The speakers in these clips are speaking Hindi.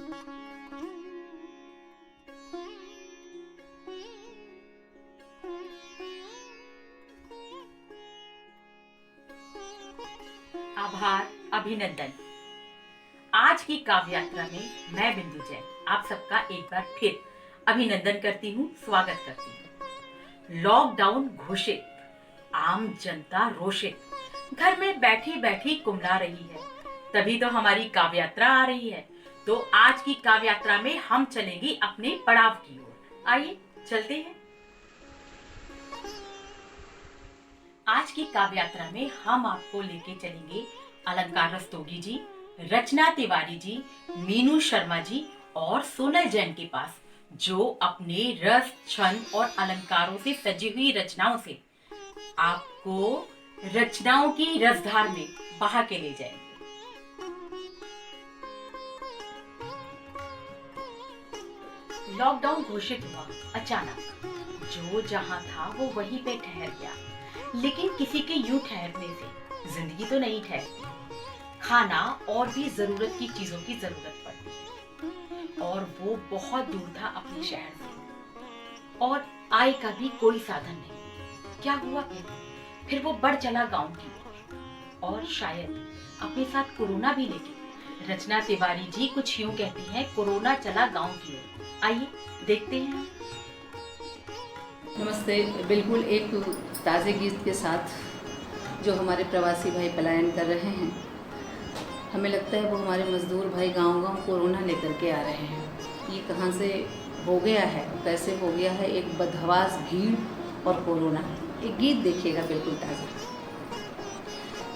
आभार, अभिनंदन। आज की काव्य यात्रा में मैं बिंदु जैन आप सबका एक बार फिर अभिनंदन करती हूँ, स्वागत करती हूँ। लॉकडाउन घोषित, आम जनता रोषित, घर में बैठी बैठी कुमला रही है, तभी तो हमारी काव्य यात्रा आ रही है। तो आज की काव्य यात्रा में हम चलेंगे अपने पड़ाव की ओर। आइए चलते हैं। आज की काव्य यात्रा में हम आपको लेके चलेंगे अलंकार रस्तोगी जी, रचना तिवारी जी, मीनू शर्मा जी और सोनल जैन के पास, जो अपने रस, छंद और अलंकारों से सजी हुई रचनाओं से आपको रचनाओं की रसधार में बहा के ले जाएंगे। लॉकडाउन घोषित हुआ अचानक, जो जहां था वो वहीं पे ठहर गया। लेकिन किसी के यूं ठहरने से जिंदगी तो नहीं ठहरती। खाना और भी जरूरत की चीजों की जरूरत पड़ती है, और वो बहुत दूर था अपने शहर से, और आय का भी कोई साधन नहीं। क्या हुआ फिर वो बढ़ चला गांव की ओर, और शायद अपने साथ कोरोना भी लेके। रचना तिवारी जी कुछ यूं कहती हैं, कोरोना चला गांव की ओर। आइए देखते हैं। नमस्ते। बिल्कुल एक ताज़े गीत के साथ जो हमारे प्रवासी भाई पलायन कर रहे हैं, हमें लगता है वो हमारे मजदूर भाई गांव-गांव कोरोना लेकर के आ रहे हैं। ये कहाँ से हो गया है, कैसे हो गया है, एक बदहवास भीड़ और कोरोना। एक गीत देखिएगा बिल्कुल ताज़ा।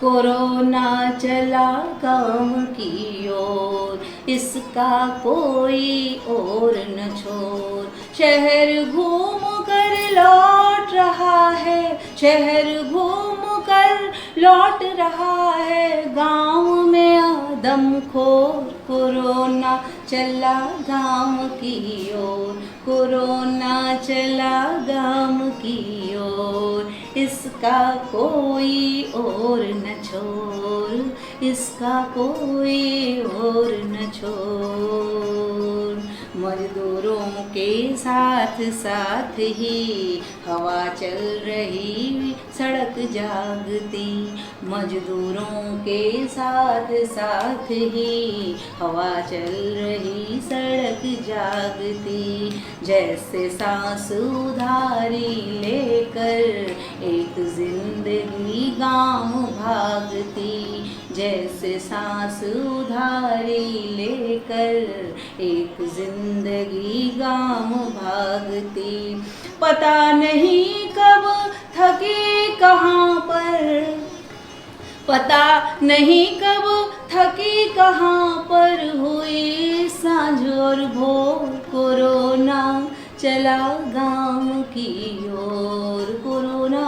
कोरोना चला गाँव की ओर, इसका कोई और न छोर। शहर घूम कर लौट रहा है, शहर घूम कर लौट रहा है। गाँव में आदमखोर, कोरोना चला गाँव की ओर, कोरोना चला गाँव की ओर। इसका कोई और न छोर, इसका कोई और न छोर। मजदूरों के साथ साथ ही हवा चल रही, सड़क जागती। मजदूरों के साथ साथ ही हवा चल रही, सड़क जागती। जैसे सांस उधारी लेकर एक जिंदगी गाँव भागती, जैसे सांस उधारी लेकर एक जिंदगी गाँव भागती। पता नहीं कब थकी कहाँ पर, पता नहीं कब थकी कहाँ पर, हुई सांझ और भोर। कोरोना चला गाँव की ओर, कोरोना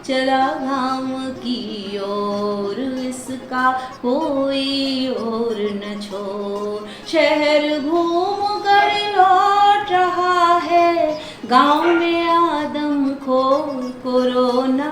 चला गाँव की ओर। इसका कोई और न छोर। शहर घूम कर लौट रहा है, गाँव में आदमखोर। कोरोना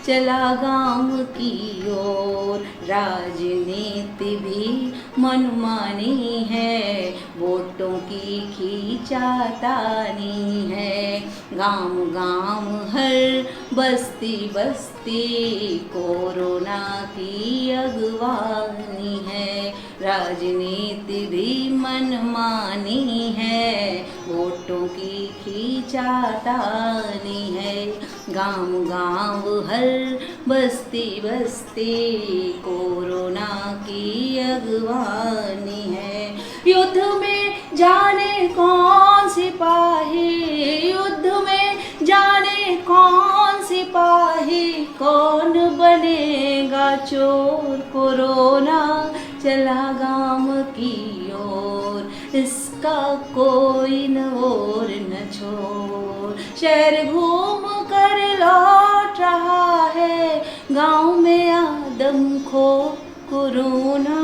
चला गाँव की ओर। राजनीति भी मनमानी है, वोटों की खींचातानी है। गाँव गाँव हर बस्ती बस्ती कोरोना की अगवानी है। राजनीति भी मनमानी है, वोटों की खींचातानी है। गाँव गाँव हर बस्ती बस्ती कोरोना की अगवानी है। युद्ध में जाने कौन सिपाही, युद्ध में जाने कौन सिपाही, कौन बनेगा चोर। कोरोना चला गाँव की ओर, इसका कोई न और न छोर। शहर घूम कर लौट रहा है, गाँव में आदमखोर। कोरोना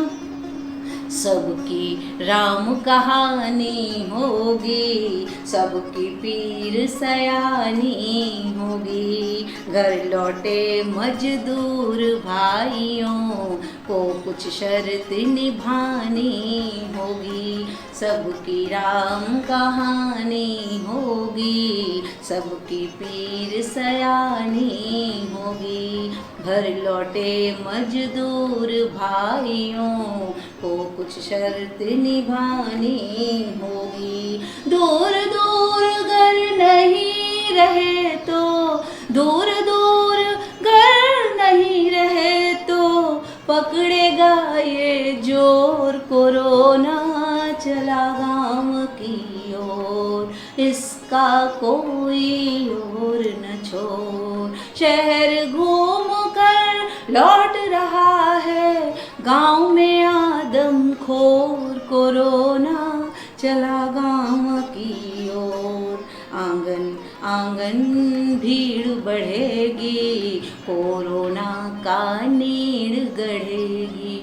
सबकी राम कहानी होगी, सबकी पीर सयानी होगी। घर लौटे मजदूर भाइयों को कुछ शर्त निभानी होगी, सबकी राम कहानी होगी, सबकी पीर सयानी होगी। घर लौटे मजदूर भाइयों को कुछ शर्त निभानी होगी। दूर दूर घर नहीं रहे तो, दूर दूर घर नहीं रहे तो पकड़ेगा ये जोर, कोरोना चला गाँव की ओर, इसका कोई और न छोड़। शहर घूम कर लौट रहा है गाँव में आदमखोर, कोरोना चला गाँव की ओर। आंगन आंगन भीड़ बढ़ेगी, कोरोना का नीड़ गढ़ेगी।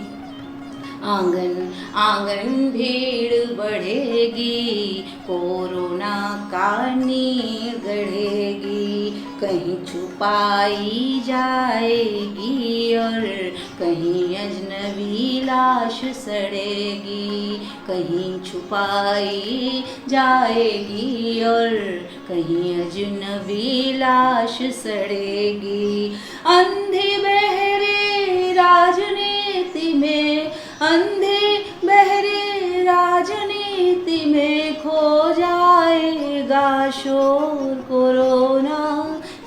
आंगन आंगन भीड़ बढ़ेगी, कोरोना का नीड़ गढ़ेगी। कहीं छुपाई जाएगी और कहीं अजनबी लाश सड़ेगी, कहीं छुपाई जाएगी और कहीं अजनबी लाश सड़ेगी। अंधे बहरे राजनीति में, अंधे बहरे राजनीति में खो जाएगा शोर, कोरोना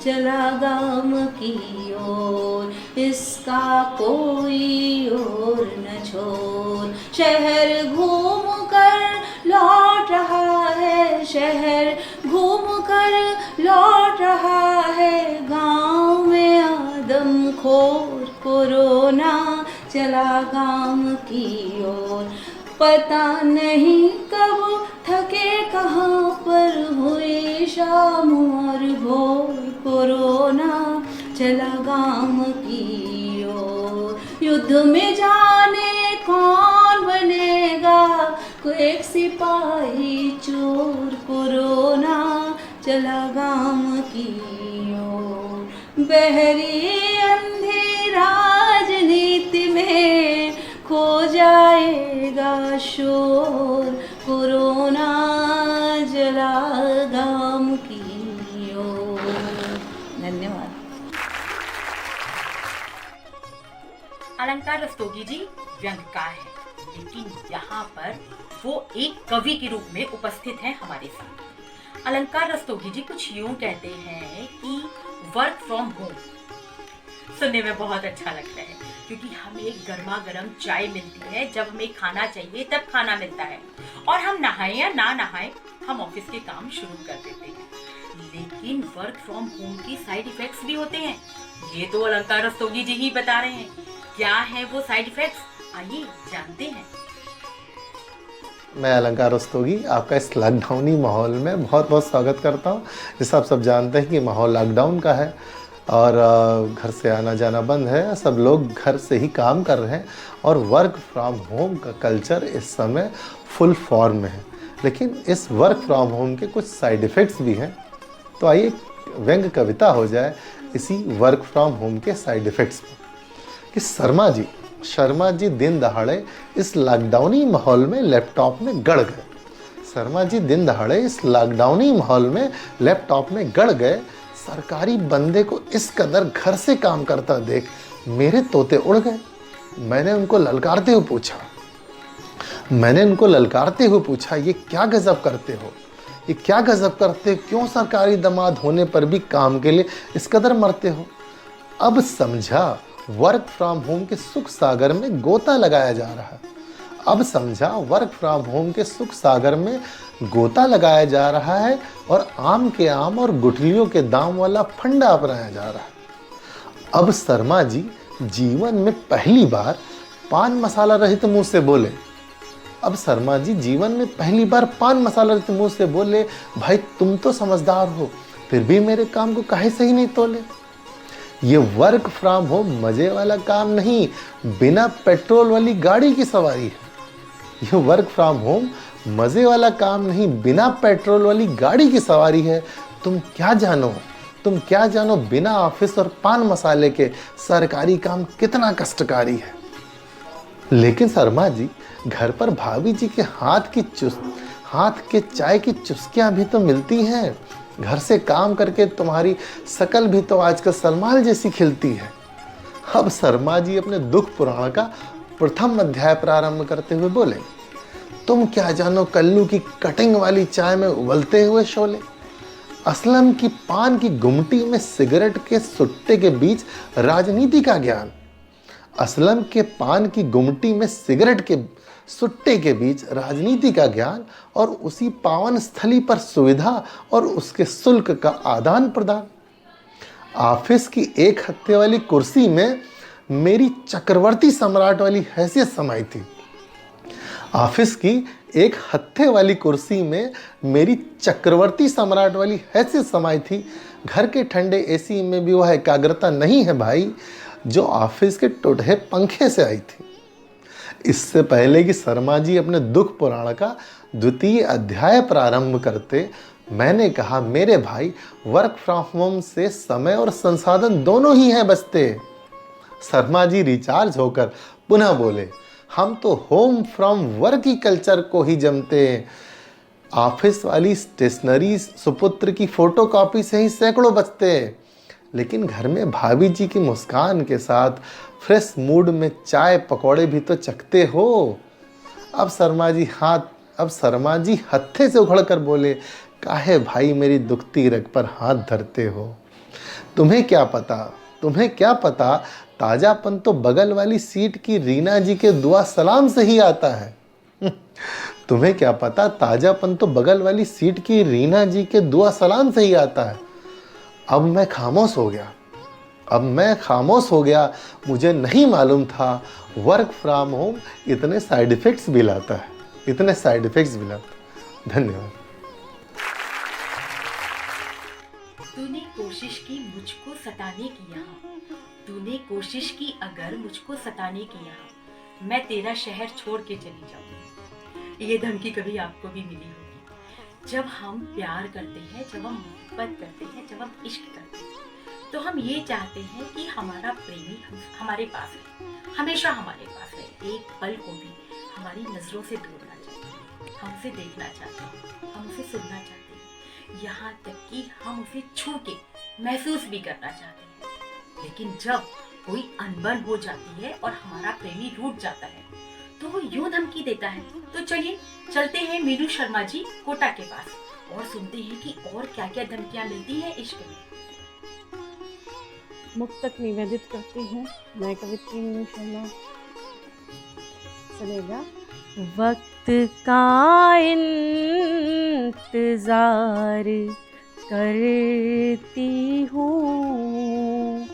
चला गाँव की ओर, इसका कोई और न छोड़। शहर घूम कर लौट रहा है, शहर घूम कर लौट रहा है गाँव में आदमखोर, कोरोना चला गाँव की ओर। पता नहीं कब थके कहाँ पर हुई शाम और भोर, कोरोना चला गाँव की ओर। युद्ध में जाने कौन बनेगा, कोई एक सिपाही चोर, कोरोना चला गाँव की ओर। बहरी अंधी राजनीति में खो जाएगा शोर, कोरोना जला गाँव की ओर। धन्यवाद। अलंकार रस्तोगी जी व्यंग्यकार है, लेकिन यहाँ पर वो एक कवि के रूप में उपस्थित हैं हमारे साथ। अलंकार रस्तोगी जी कुछ यूं कहते हैं कि वर्क फ्रॉम होम सुनने में बहुत अच्छा लगता है, क्योंकि हमें गर्मा गर्म चाय मिलती है, जब हमें खाना चाहिए तब खाना मिलता है, और हम नहाएं या ना नहाएं हम ऑफिस के काम शुरू कर देते हैं। लेकिन वर्क फ्रॉम होम की साइड इफेक्ट्स भी होते हैं, ये तो अलंकार रस्तोगी जी ही बता रहे हैं। क्या है वो साइड इफेक्ट्स, आइए जानते हैं। मैं अलंकार रस्तोगी आपका इस लॉकडाउनी माहौल में बहुत बहुत स्वागत करता हूँ। जैसा आप सब जानते हैं कि माहौल लॉकडाउन का है और घर से आना जाना बंद है, सब लोग घर से ही काम कर रहे हैं और वर्क फ्रॉम होम का कल्चर इस समय फुल फॉर्म में है। लेकिन इस वर्क फ्रॉम होम के कुछ साइड इफ़ेक्ट्स भी हैं, तो आइए व्यंग्य कविता हो जाए इसी वर्क फ्रॉम होम के साइड इफ़ेक्ट्स पर। कि शर्मा जी दिन दहाड़े इस लॉकडाउनी माहौल में लैपटॉप में गड़ गए। शर्मा जी दिन दहाड़े इस लॉकडाउनी माहौल में लैपटॉप में गड़ गए। सरकारी बंदे को इस कदर घर से काम करता देख मेरे तोते उड़ गए। मैंने उनको ललकारते हुए पूछा ये क्या गजब करते हो, ये क्या गजब करते हो, क्यों सरकारी दामाद होने पर भी काम के लिए इस कदर मरते हो। अब समझा वर्क फ्रॉम होम के सुख सागर में गोता लगाया जा रहा है। अब समझा वर्क फ्रॉम होम के सुख सागर में गोता लगाया जा रहा है और आम के आम और गुठलियों के दाम वाला फंडा अपनाया जा रहा है। अब शर्मा जी जीवन में पहली बार पान मसाला रहित मुंह से बोले। अब शर्मा जी जीवन में पहली बार पान मसाला रहित मुंह से बोले, भाई तुम तो समझदार हो, फिर भी मेरे काम को काहे सही नहीं तोले। ये वर्क फ्रॉम होम मजे वाला काम नहीं, बिना पेट्रोल वाली गाड़ी की सवारी है। ये वर्क फ्रॉम होम मज़े वाला काम नहीं, बिना पेट्रोल वाली गाड़ी की सवारी है। तुम क्या जानो, तुम क्या जानो बिना ऑफिस और पान मसाले के सरकारी काम कितना कष्टकारी है। लेकिन शर्मा जी, घर पर भाभी जी के हाथ के चाय की चुस्कियां भी तो मिलती हैं। घर से काम करके तुम्हारी शकल भी तो आजकल सलमान जैसी खिलती है। अब शर्मा जी अपने दुख पुराण का प्रथम अध्याय प्रारंभ करते हुए बोले, तुम क्या जानो कल्लू की कटिंग वाली चाय में उबलते हुए शोले, असलम की पान की गुमटी में सिगरेट के सुट्टे के बीच राजनीति का ज्ञान, असलम के पान की गुमटी में सिगरेट के सुट्टे के बीच राजनीति का ज्ञान, और उसी पावन स्थली पर सुविधा और उसके शुल्क का आदान प्रदान। ऑफिस की एक हत्थे वाली कुर्सी में मेरी चक्रवर्ती सम्राट वाली हैसियत समाई थी। ऑफिस की एक हत्थे वाली कुर्सी में मेरी चक्रवर्ती सम्राट वाली हैसियत समाई थी। घर के ठंडे एसी में भी वह एकाग्रता नहीं है भाई, जो ऑफिस के टूटे पंखे से आई थी। इससे पहले कि शर्मा जी अपने दुख पुराण का द्वितीय अध्याय प्रारंभ करते, मैंने कहा, मेरे भाई, वर्क फ्रॉम होम से समय और संसाधन दोनों ही हैं बचते। शर्मा जी रिचार्ज होकर पुनः बोले, हम तो होम फ्रॉम वर्क की कल्चर को ही जमते हैं। ऑफिस वाली स्टेशनरी सुपुत्र की फोटोकॉपी से ही सैकड़ों बचते हैं, लेकिन घर में भाभी जी की मुस्कान के साथ फ्रेश मूड में चाय पकौड़े भी तो चखते हो। अब शर्मा जी हत्थे से उखड़ कर बोले, काहे भाई मेरी दुखती रग पर हाथ धरते हो। तुम्हें क्या पता ताजापन तो बगल वाली सीट की रीना जी के दुआ सलाम से ही आता है। तुम्हें क्या पता ताजापन तो बगल वाली सीट की रीना जी के दुआ सलाम से ही आता है। अब मैं खामोश हो गया। मुझे नहीं मालूम था वर्क फ्रॉम होम इतने साइड इफेक्ट्स भी लाता है। धन्यवाद। तूने कोशिश की मुझको सताने की यहाँ, तूने कोशिश की अगर मुझको सताने की यहाँ, मैं तेरा शहर छोड़ के चली जाऊंगी। ये धमकी कभी आपको भी मिली होगी। जब हम प्यार करते हैं, जब हम मोहब्बत करते हैं, जब हम इश्क करते हैं, तो हम ये चाहते हैं कि हमारा प्रेमी हमारे पास रहे, हमेशा हमारे पास रहे, एक पल को भी हमारी नजरों से दूर ना जाए। हम उसे देखना चाहते हैं, हम उसे सुनना चाहते हैं, यहाँ तक कि हम उसे छू के महसूस भी करना चाहते हैं। लेकिन जब कोई अनबन हो जाती है और हमारा प्रेमी रूठ जाता है, तो वो यूं धमकी देता है। तो चलिए चलते हैं मीनू शर्मा जी कोटा के पास और सुनते हैं कि और क्या क्या धमकियां मिलती हैं इश्क में। मुक्तक निवेदित करती हूँ मैं, कवित्री मीनू शर्मा। चलेगा। वक्त का इंतजार करती हूँ,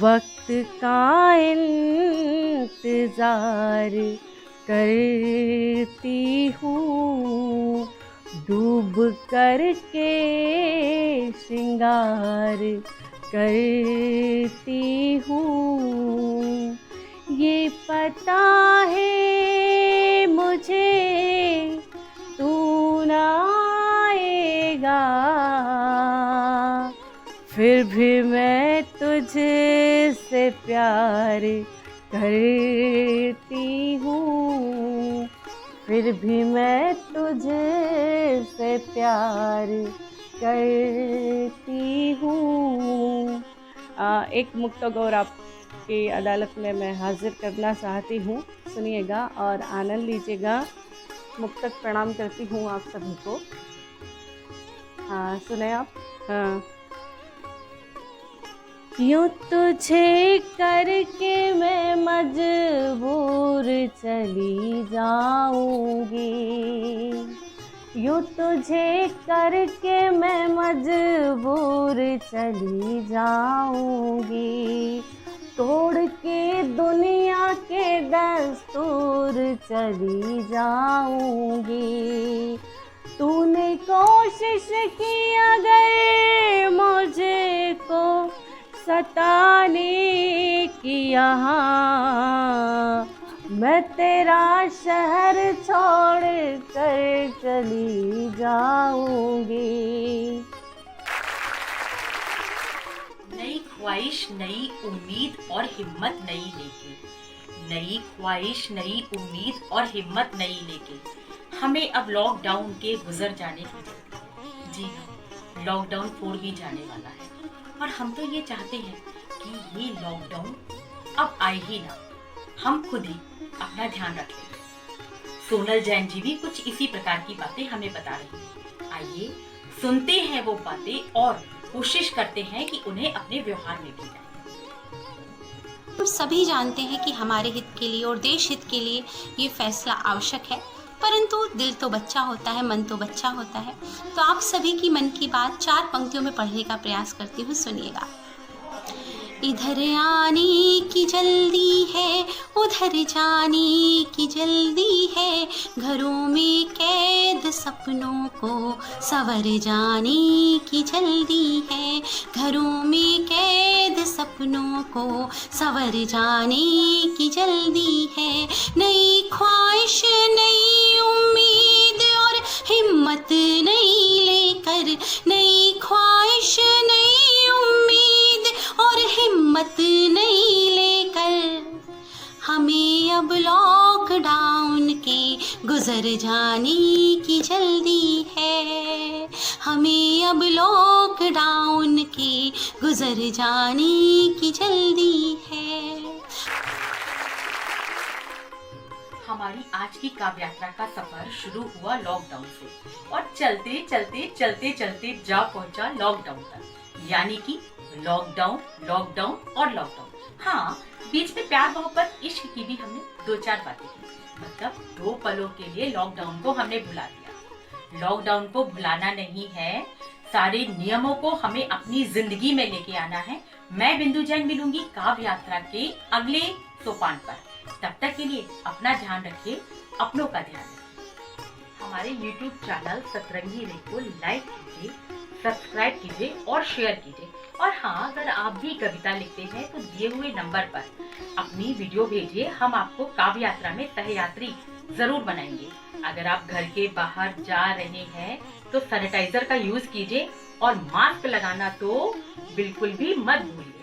वक्त का इंतजार करती हूँ, डूब करके श्रृंगार करती हूँ। ये पता है मुझे तू ना आएगा, फिर भी मैं तुझसे प्यार करती हूँ, फिर भी मैं तुझसे प्यार करती हूँ। एक मुक्त गौर आपकी अदालत में मैं हाजिर करना चाहती हूँ, सुनिएगा और आनंद लीजिएगा। मुक्तक प्रणाम करती हूँ आप सभी को। सुने आप। हाँ। यूँ तुझे करके मैं मजबूर चली जाऊंगी, यूँ तुझे करके मैं मजबूर चली जाऊंगी, तोड़ के दुनिया के दस्तूर चली जाऊंगी। तूने कोशिश की अगर मुझे को सताने की यहाँ, मैं तेरा शहर छोड़ कर चली जाऊंगी। नई ख्वाहिश नई उम्मीद और हिम्मत नई लेके, नई ख्वाहिश नई उम्मीद और हिम्मत नई लेके हमें अब लॉकडाउन के गुजर जाने की, जी हाँ, लॉकडाउन 4 भी जाने वाला है और हम तो ये चाहते हैं कि ये लॉकडाउन अब आए ही ना, हम खुद ही अपना ध्यान रखें। सोनल जैन जी भी कुछ इसी प्रकार की बातें हमें बता रही हैं। आइए सुनते हैं वो बातें और कोशिश करते हैं कि उन्हें अपने व्यवहार में भी लाएं। हम सभी जानते हैं कि हमारे हित के लिए और देश हित के लिए ये फैसला आवश्यक है, परंतु दिल तो बच्चा होता है, मन तो बच्चा होता है। तो आप सभी की मन की बात 4 पंक्तियों में पढ़ने का प्रयास करती हूँ, सुनिएगा। इधर आने की जल्दी है, उधर जाने की जल्दी है, घरों में कैद सपनों को संवर जाने की जल्दी है, घरों में कैद सपनों को संवर जाने की जल्दी है। नई ख्वाहिश नई उम्मीद और हिम्मत नई लेकर, नई ख्वाहिश नई उम्मीद और हिम्मत नहीं लेकर हमें अब लॉकडाउन के गुजर जाने की जल्दी है, हमें अब लॉकडाउन के गुजर जाने की जल्दी है। हमारी आज की काव्य यात्रा का सफर शुरू हुआ लॉकडाउन से और चलते चलते चलते चलते जा पहुंचा लॉकडाउन तक, यानी कि लॉकडाउन लॉकडाउन और लॉकडाउन। हाँ, बीच में प्यार मोहब्बत इश्क की भी हमने 2-4 बातें की, मतलब 2 पलों के लिए लॉकडाउन को हमने भुला दिया। लॉकडाउन को भुलाना नहीं है, सारे नियमों को हमें अपनी जिंदगी में लेके आना है। मैं बिंदु जैन मिलूंगी काव्य यात्रा के अगले सोपान पर। तब तक के लिए अपना ध्यान रखिए, अपनों का ध्यान रखिए। हमारे YouTube चैनल सतरंगी रे को लाइक कीजिए, सब्सक्राइब कीजिए और शेयर कीजिए। और हाँ, अगर आप भी कविता लिखते हैं तो दिए हुए नंबर पर अपनी वीडियो भेजिए, हम आपको काव्य यात्रा में सहयात्री जरूर बनाएंगे। अगर आप घर के बाहर जा रहे हैं तो सैनिटाइजर का यूज कीजिए और मास्क लगाना तो बिल्कुल भी मत भूलिए।